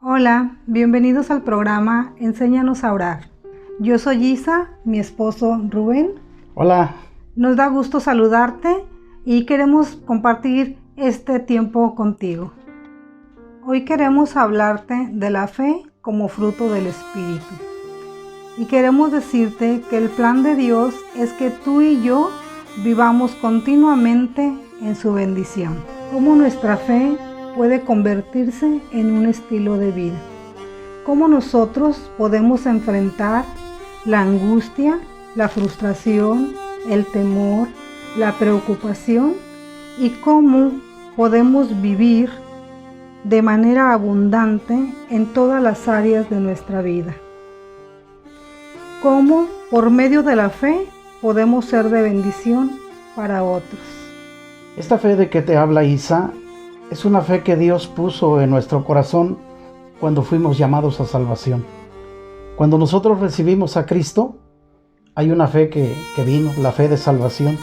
Hola, bienvenidos al programa Enséñanos a orar. Yo soy Isa, mi esposo Rubén. Hola. Nos da gusto saludarte y queremos compartir este tiempo contigo. Hoy queremos hablarte de la fe como fruto del Espíritu. Y queremos decirte que el plan de Dios es que tú y yo vivamos continuamente en su bendición. Cómo nuestra fe puede convertirse en un estilo de vida. Cómo nosotros podemos enfrentar la angustia, la frustración, el temor, la preocupación y cómo podemos vivir de manera abundante en todas las áreas de nuestra vida. Cómo por medio de la fe podemos ser de bendición para otros. Esta fe de que te habla Isa es una fe que Dios puso en nuestro corazón cuando fuimos llamados a salvación. Cuando nosotros recibimos a Cristo, hay una fe que vino, la fe de salvación.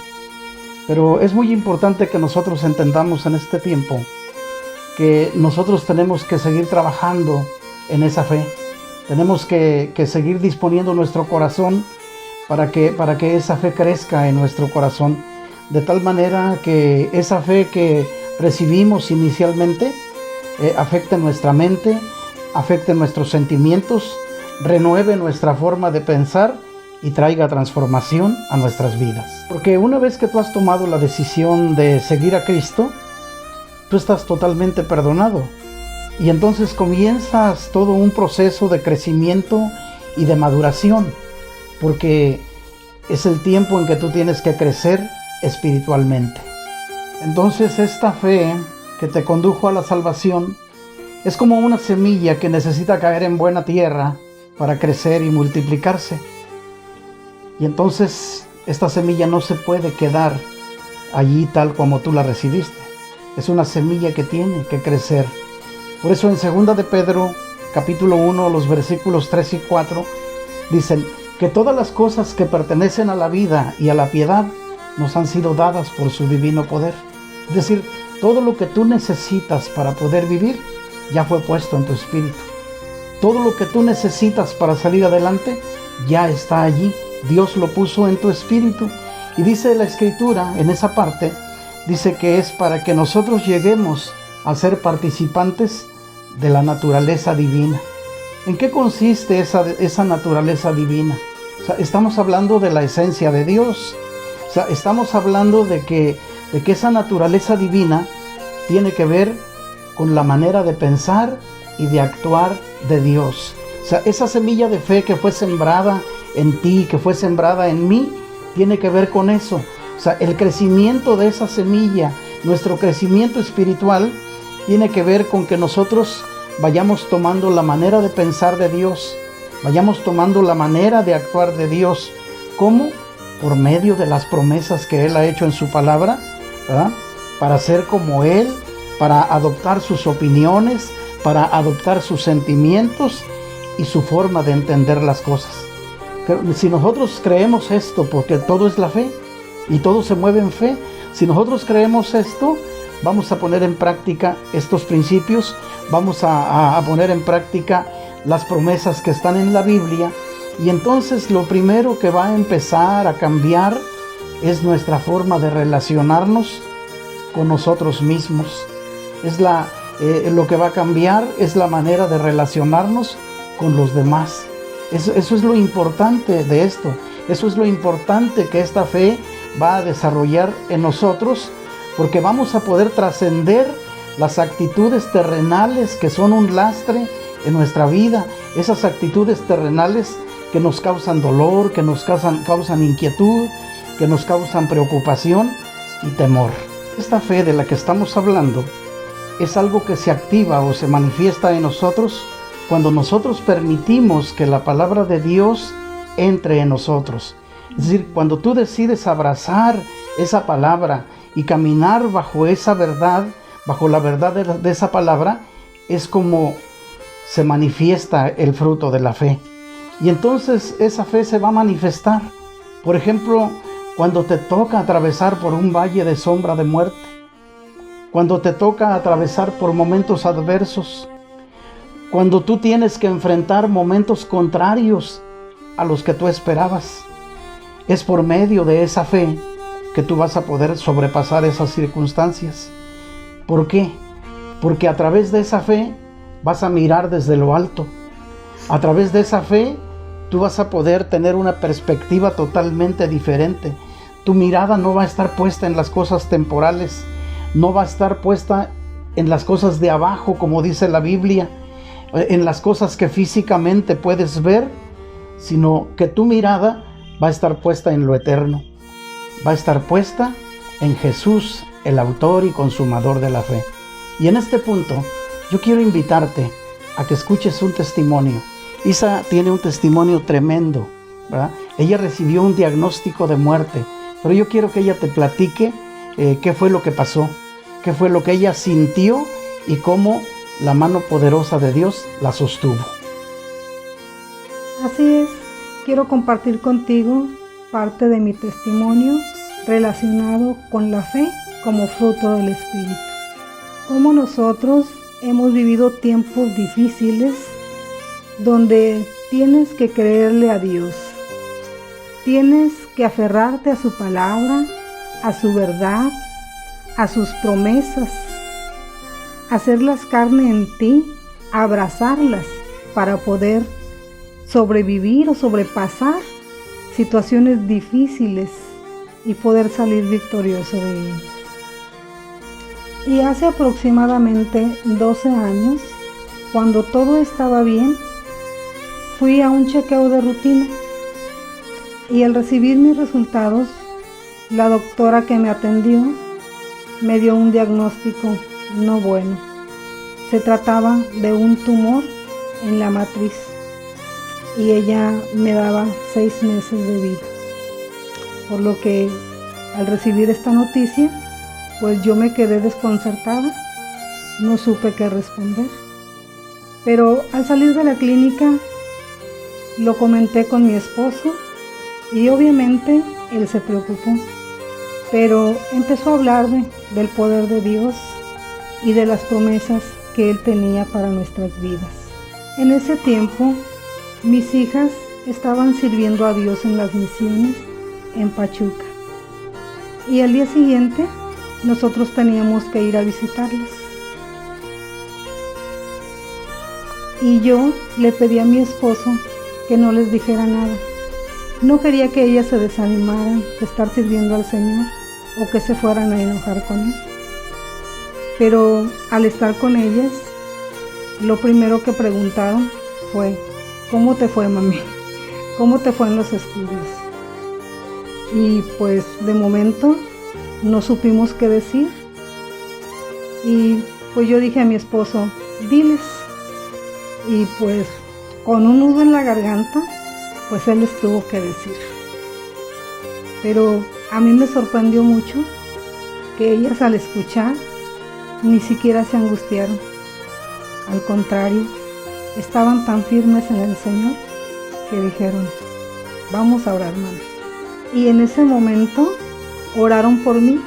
Pero es muy importante que nosotros entendamos en este tiempo que nosotros tenemos que seguir trabajando en esa fe. Tenemos que seguir disponiendo nuestro corazón para que esa fe crezca en nuestro corazón, de tal manera que esa fe que recibimos inicialmente afecte nuestra mente, afecte nuestros sentimientos, renueve nuestra forma de pensar y traiga transformación a nuestras vidas. Porque una vez que tú has tomado la decisión de seguir a Cristo, tú estás totalmente perdonado. Y entonces comienzas todo un proceso de crecimiento y de maduración, porque es el tiempo en que tú tienes que crecer espiritualmente. Entonces esta fe que te condujo a la salvación es como una semilla que necesita caer en buena tierra para crecer y multiplicarse. Y entonces esta semilla no se puede quedar allí tal como tú la recibiste. Es una semilla que tiene que crecer. Por eso en 2 de Pedro, capítulo 1, los versículos 3 y 4, dicen que todas las cosas que pertenecen a la vida y a la piedad nos han sido dadas por su divino poder. Es decir, todo lo que tú necesitas para poder vivir ya fue puesto en tu espíritu. Todo lo que tú necesitas para salir adelante ya está allí. Dios lo puso en tu espíritu. Y dice la Escritura, en esa parte, dice que es para que nosotros lleguemos a ser participantes de la naturaleza divina. ¿En qué consiste esa naturaleza divina? O sea, estamos hablando de la esencia de Dios. O sea, estamos hablando de que esa naturaleza divina tiene que ver con la manera de pensar y de actuar de Dios. O sea, esa semilla de fe que fue sembrada en ti, que fue sembrada en mí, tiene que ver con eso. O sea, el crecimiento de esa semilla, nuestro crecimiento espiritual, tiene que ver con que nosotros vayamos tomando la manera de pensar de Dios, vayamos tomando la manera de actuar de Dios. ¿Cómo? Por medio de las promesas que Él ha hecho en su palabra, ¿verdad? Para ser como Él, para adoptar sus opiniones, para adoptar sus sentimientos y su forma de entender las cosas. Pero si nosotros creemos esto, porque todo es la fe y todo se mueve en fe, si nosotros creemos esto, vamos a poner en práctica estos principios, vamos a poner en práctica las promesas que están en la Biblia. Y entonces lo primero que va a empezar a cambiar es nuestra forma de relacionarnos con nosotros mismos. Lo que va a cambiar es la manera de relacionarnos con los demás. Eso es lo importante de esto. Eso es lo importante que esta fe va a desarrollar en nosotros, porque vamos a poder trascender las actitudes terrenales que son un lastre en nuestra vida. Esas actitudes terrenales que nos causan dolor, que nos causan inquietud, que nos causan preocupación y temor. Esta fe de la que estamos hablando es algo que se activa o se manifiesta en nosotros cuando nosotros permitimos que la palabra de Dios entre en nosotros. Es decir, cuando tú decides abrazar esa palabra y caminar bajo esa verdad, bajo la verdad de esa palabra, es como se manifiesta el fruto de la fe. Y entonces esa fe se va a manifestar. Por ejemplo, cuando te toca atravesar por un valle de sombra de muerte, cuando te toca atravesar por momentos adversos, cuando tú tienes que enfrentar momentos contrarios a los que tú esperabas. Es por medio de esa fe que tú vas a poder sobrepasar esas circunstancias. ¿Por qué? Porque a través de esa fe vas a mirar desde lo alto. A través de esa fe tú vas a poder tener una perspectiva totalmente diferente. Tu mirada no va a estar puesta en las cosas temporales, no va a estar puesta en las cosas de abajo, como dice la Biblia, en las cosas que físicamente puedes ver, sino que tu mirada va a estar puesta en lo eterno. Va a estar puesta en Jesús, el autor y consumador de la fe. Y en este punto, yo quiero invitarte a que escuches un testimonio. Isa tiene un testimonio tremendo, ¿verdad? Ella recibió un diagnóstico de muerte, pero yo quiero que ella te platique qué fue lo que pasó, qué fue lo que ella sintió y cómo la mano poderosa de Dios la sostuvo. Así es, quiero compartir contigo parte de mi testimonio relacionado con la fe como fruto del Espíritu. Como nosotros hemos vivido tiempos difíciles donde tienes que creerle a Dios. Tienes que aferrarte a su palabra, a su verdad, a sus promesas, hacerlas carne en ti, abrazarlas para poder sobrevivir o sobrepasar situaciones difíciles y poder salir victorioso de ellas. Y hace aproximadamente 12 años, cuando todo estaba bien, fui a un chequeo de rutina y al recibir mis resultados, la doctora que me atendió me dio un diagnóstico no bueno. Se trataba de un tumor en la matriz y ella me daba 6 meses de vida. Por lo que al recibir esta noticia, pues yo me quedé desconcertada, no supe qué responder. Pero al salir de la clínica, lo comenté con mi esposo y obviamente él se preocupó, pero empezó a hablarme del poder de Dios y de las promesas que Él tenía para nuestras vidas. En ese tiempo, mis hijas estaban sirviendo a Dios en las misiones en Pachuca y al día siguiente nosotros teníamos que ir a visitarlas. Y yo le pedí a mi esposo que no les dijera nada. No quería que ellas se desanimaran de estar sirviendo al Señor o que se fueran a enojar con Él. Pero al estar con ellas, lo primero que preguntaron fue: ¿cómo te fue, mami? ¿Cómo te fue en los estudios? Y pues de momento no supimos qué decir. Y pues yo dije a mi esposo: diles. Y pues con un nudo en la garganta, pues él les tuvo que decir. Pero a mí me sorprendió mucho que ellas al escuchar ni siquiera se angustiaron. Al contrario, estaban tan firmes en el Señor que dijeron: vamos a orar, mamá. Y en ese momento oraron por mí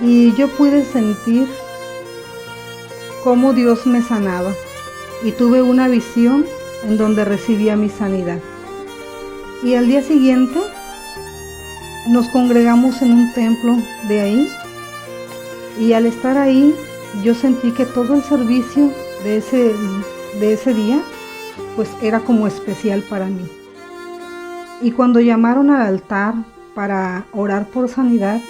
y yo pude sentir cómo Dios me sanaba y tuve una visión en donde recibía mi sanidad. Y al día siguiente nos congregamos en un templo de ahí y al estar ahí yo sentí que todo el servicio de ese día pues era como especial para mí. Y cuando llamaron al altar para orar por sanidad,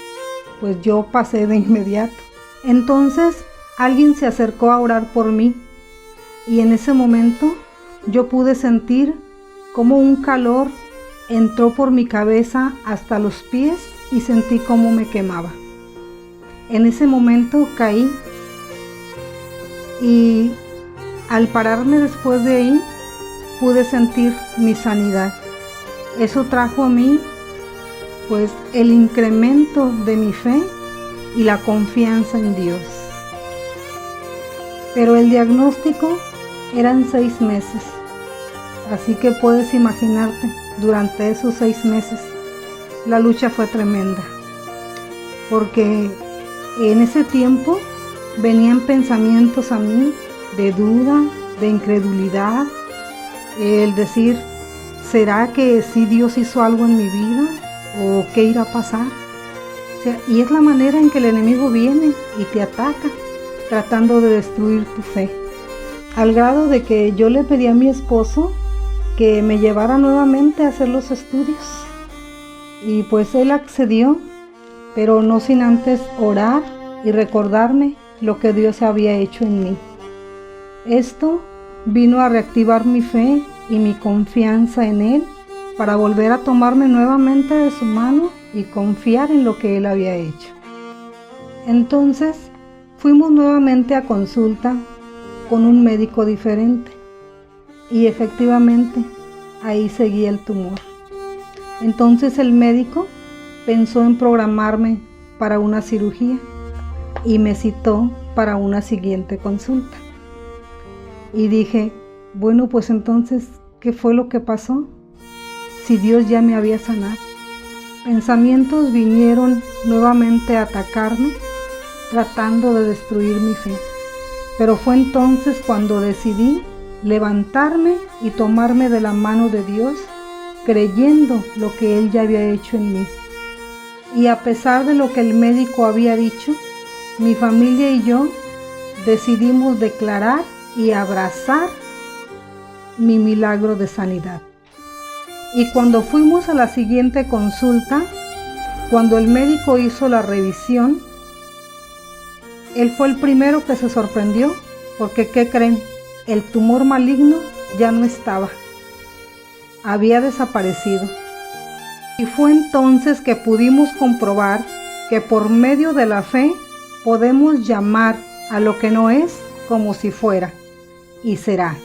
pues yo pasé de inmediato. Entonces alguien se acercó a orar por mí y en ese momento yo pude sentir como un calor entró por mi cabeza hasta los pies y sentí cómo me quemaba. En ese momento caí y al pararme después de ahí pude sentir mi sanidad. Eso trajo a mí pues el incremento de mi fe y la confianza en Dios. Pero el diagnóstico eran 6 meses, así que puedes imaginarte, durante esos 6 meses la lucha fue tremenda, porque en ese tiempo venían pensamientos a mí de duda, de incredulidad, el decir, ¿será que sí Dios hizo algo en mi vida? ¿O qué irá a pasar? O sea, y es la manera en que el enemigo viene y te ataca, tratando de destruir tu fe. Al grado de que yo le pedí a mi esposo que me llevara nuevamente a hacer los estudios. Y pues él accedió, pero no sin antes orar y recordarme lo que Dios había hecho en mí. Esto vino a reactivar mi fe y mi confianza en Él para volver a tomarme nuevamente de su mano y confiar en lo que Él había hecho. Entonces fuimos nuevamente a consulta con un médico diferente y efectivamente ahí seguía el tumor. Entonces el médico pensó en programarme para una cirugía y me citó para una siguiente consulta. Y dije, bueno, pues entonces, ¿qué fue lo que pasó? Si Dios ya me había sanado. Pensamientos vinieron nuevamente a atacarme, tratando de destruir mi fe. Pero fue entonces cuando decidí levantarme y tomarme de la mano de Dios, creyendo lo que Él ya había hecho en mí. Y a pesar de lo que el médico había dicho, mi familia y yo decidimos declarar y abrazar mi milagro de sanidad. Y cuando fuimos a la siguiente consulta, cuando el médico hizo la revisión, él fue el primero que se sorprendió, porque ¿qué creen? El tumor maligno ya no estaba, había desaparecido. Y fue entonces que pudimos comprobar que por medio de la fe podemos llamar a lo que no es como si fuera, y será,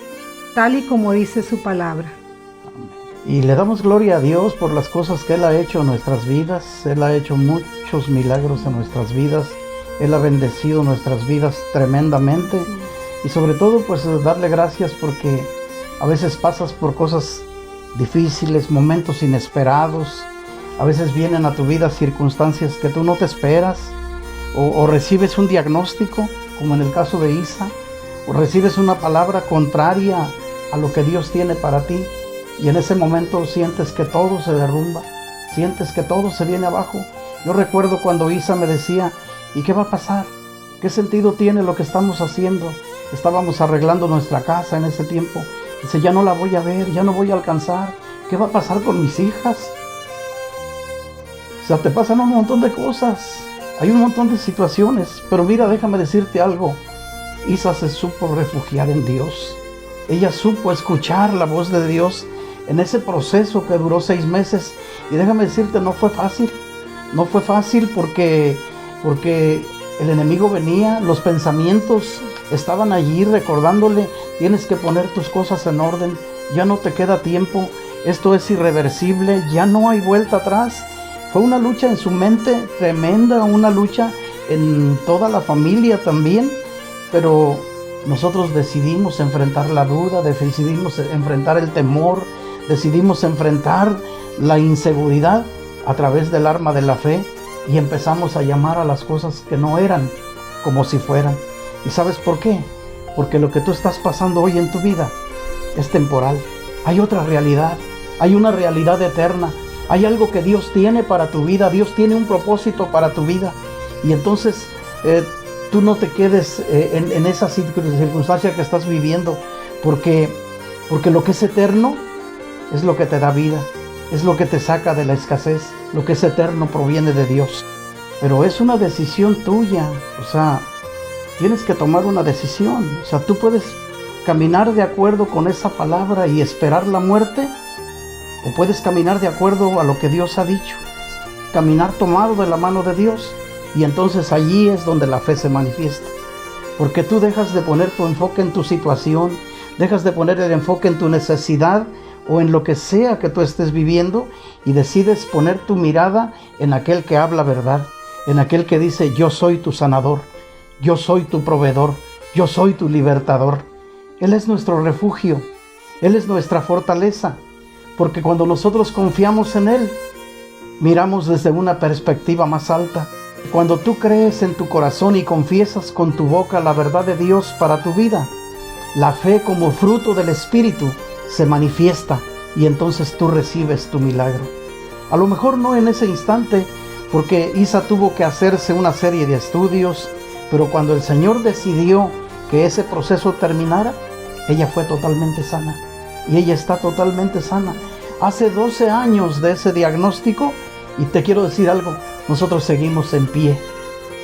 tal y como dice su palabra. Y le damos gloria a Dios por las cosas que Él ha hecho en nuestras vidas. Él ha hecho muchos milagros en nuestras vidas. Él ha bendecido nuestras vidas tremendamente. Sí. Y sobre todo, pues darle gracias porque a veces pasas por cosas difíciles, momentos inesperados. A veces vienen a tu vida circunstancias que tú no te esperas. O recibes un diagnóstico, como en el caso de Isa. O recibes una palabra contraria a lo que Dios tiene para ti. Y en ese momento sientes que todo se derrumba, sientes que todo se viene abajo. Yo recuerdo cuando Isa me decía, ¿y qué va a pasar? ¿Qué sentido tiene lo que estamos haciendo? Estábamos arreglando nuestra casa en ese tiempo. Dice, ya no la voy a ver, ya no voy a alcanzar. ¿Qué va a pasar con mis hijas? O sea, te pasan un montón de cosas. Hay un montón de situaciones. Pero mira, déjame decirte algo. Isa se supo refugiar en Dios. Ella supo escuchar la voz de Dios en ese proceso que duró 6 meses. Y déjame decirte, no fue fácil. No fue fácil porque el enemigo venía, los pensamientos estaban allí recordándole, tienes que poner tus cosas en orden, ya no te queda tiempo, esto es irreversible, ya no hay vuelta atrás. Fue una lucha en su mente tremenda, una lucha en toda la familia también, pero nosotros decidimos enfrentar la duda, decidimos enfrentar el temor, decidimos enfrentar la inseguridad a través del arma de la fe y empezamos a llamar a las cosas que no eran como si fueran. ¿Y sabes por qué? Porque lo que tú estás pasando hoy en tu vida es temporal. Hay otra realidad, hay una realidad eterna, hay algo que Dios tiene para tu vida, Dios tiene un propósito para tu vida. Y entonces tú no te quedes en esa circunstancia que estás viviendo, porque lo que es eterno es lo que te da vida, es lo que te saca de la escasez. Lo que es eterno proviene de Dios. Pero es una decisión tuya, o sea, tienes que tomar una decisión. O sea, tú puedes caminar de acuerdo con esa palabra y esperar la muerte, o puedes caminar de acuerdo a lo que Dios ha dicho, caminar tomado de la mano de Dios, y entonces allí es donde la fe se manifiesta. Porque tú dejas de poner tu enfoque en tu situación, dejas de poner el enfoque en tu necesidad o en lo que sea que tú estés viviendo, y decides poner tu mirada en aquel que habla verdad, en aquel que dice, yo soy tu sanador, yo soy tu proveedor, yo soy tu libertador. Él es nuestro refugio, Él es nuestra fortaleza, porque cuando nosotros confiamos en Él, miramos desde una perspectiva más alta. Cuando tú crees en tu corazón y confiesas con tu boca la verdad de Dios para tu vida, la fe como fruto del Espíritu se manifiesta y entonces tú recibes tu milagro. A lo mejor no en ese instante, porque Isa tuvo que hacerse una serie de estudios, pero cuando el Señor decidió que ese proceso terminara, ella fue totalmente sana y ella está totalmente sana. Hace 12 años de ese diagnóstico y te quiero decir algo, nosotros seguimos en pie.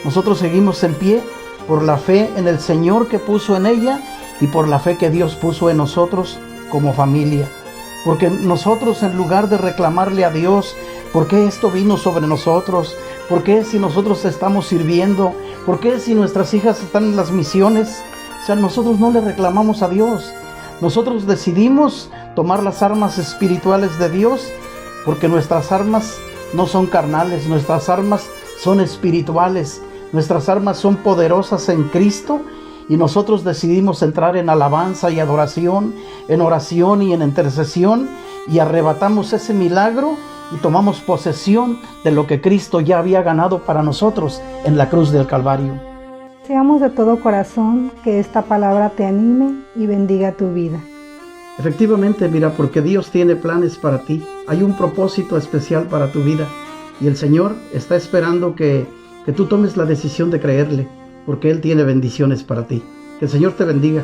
Nosotros seguimos en pie por la fe en el Señor que puso en ella y por la fe que Dios puso en nosotros como familia. Porque nosotros, en lugar de reclamarle a Dios, ¿por qué esto vino sobre nosotros? ¿Por qué si nosotros estamos sirviendo? ¿Por qué si nuestras hijas están en las misiones? O sea, nosotros no le reclamamos a Dios. Nosotros decidimos tomar las armas espirituales de Dios porque nuestras armas no son carnales, nuestras armas son espirituales, nuestras armas son poderosas en Cristo y nosotros decidimos entrar en alabanza y adoración, en oración y en intercesión y arrebatamos ese milagro y tomamos posesión de lo que Cristo ya había ganado para nosotros en la cruz del Calvario. Deseamos de todo corazón que esta palabra te anime y bendiga tu vida. Efectivamente, mira, porque Dios tiene planes para ti. Hay un propósito especial para tu vida. Y el Señor está esperando que tú tomes la decisión de creerle, porque Él tiene bendiciones para ti. Que el Señor te bendiga.